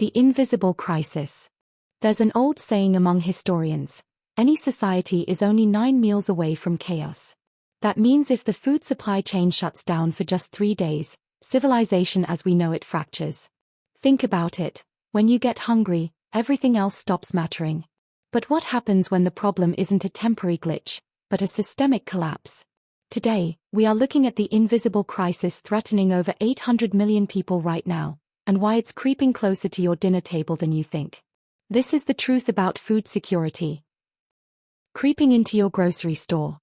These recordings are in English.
The invisible crisis. There's an old saying among historians: any society is only 9 meals away from chaos. That means if the food supply chain shuts down for just 3 days, civilization as we know it fractures. Think about it. When you get hungry, everything else stops mattering. But what happens when the problem isn't a temporary glitch, but a systemic collapse? Today, we are looking at the invisible crisis threatening over 800 million people right now, and why it's creeping closer to your dinner table than you think. This is the truth about food security. Creeping into your grocery store.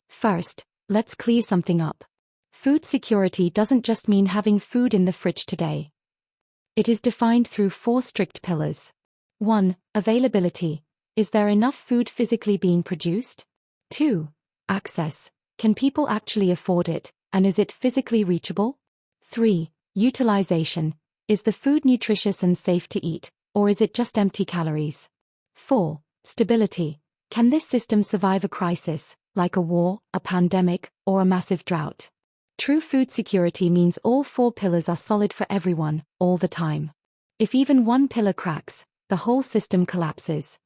First, let's clear something up. Food security doesn't just mean having food in the fridge today. It is defined through 4 strict pillars. 1. Availability. Is there enough food physically being produced? 2. Access. Can people actually afford it, and is it physically reachable? 3. Utilization. Is the food nutritious and safe to eat, or is it just empty calories? 4. Stability. Can this system survive a crisis, like a war, a pandemic, or a massive drought? True food security means all 4 pillars are solid for everyone, all the time. If even one pillar cracks, the whole system collapses.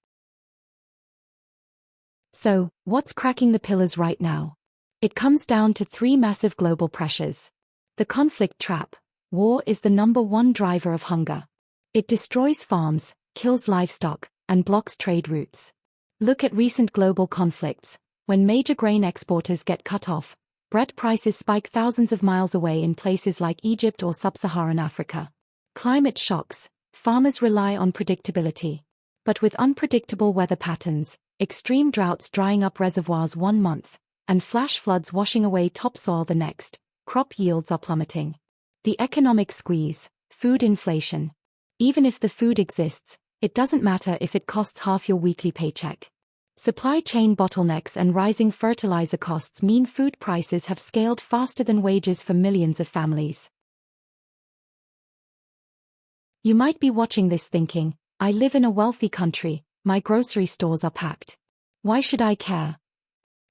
So, what's cracking the pillars right now? It comes down to 3 massive global pressures. The conflict trap. War is the #1 driver of hunger. It destroys farms, kills livestock, and blocks trade routes. Look at recent global conflicts. When major grain exporters get cut off, bread prices spike thousands of miles away in places like Egypt or sub-Saharan Africa. Climate shocks. Farmers rely on predictability. But with unpredictable weather patterns, extreme droughts drying up reservoirs 1 month, and flash floods washing away topsoil the next, crop yields are plummeting. The economic squeeze. Food inflation. Even if the food exists, it doesn't matter if it costs half your weekly paycheck. Supply chain bottlenecks and rising fertilizer costs mean food prices have scaled faster than wages for millions of families. You might be watching this thinking, I live in a wealthy country, my grocery stores are packed. Why should I care?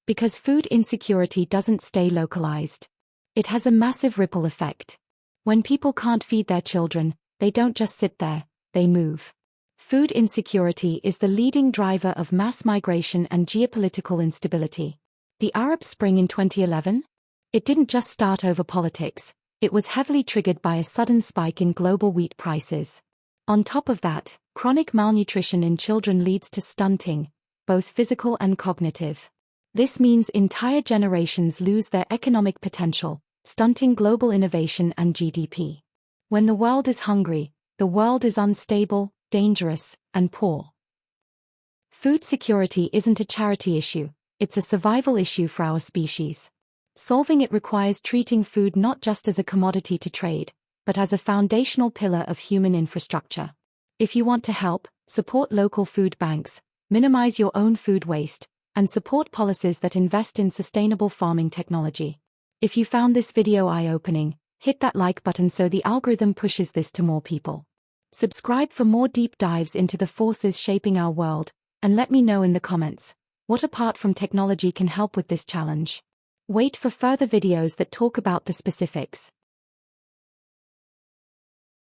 Because food insecurity doesn't stay localized. It has a massive ripple effect. When people can't feed their children, they don't just sit there, they move. Food insecurity is the leading driver of mass migration and geopolitical instability. The Arab Spring in 2011? It didn't just start over politics, it was heavily triggered by a sudden spike in global wheat prices. On top of that, chronic malnutrition in children leads to stunting, both physical and cognitive. This means entire generations lose their economic potential, stunting global innovation and GDP. When the world is hungry, the world is unstable, dangerous, and poor. Food security isn't a charity issue, it's a survival issue for our species. Solving it requires treating food not just as a commodity to trade, but as a foundational pillar of human infrastructure. If you want to help, support local food banks, minimize your own food waste, and support policies that invest in sustainable farming technology. If you found this video eye-opening, hit that like button so the algorithm pushes this to more people. Subscribe for more deep dives into the forces shaping our world, and let me know in the comments, what apart from technology can help with this challenge. Wait for further videos that talk about the specifics.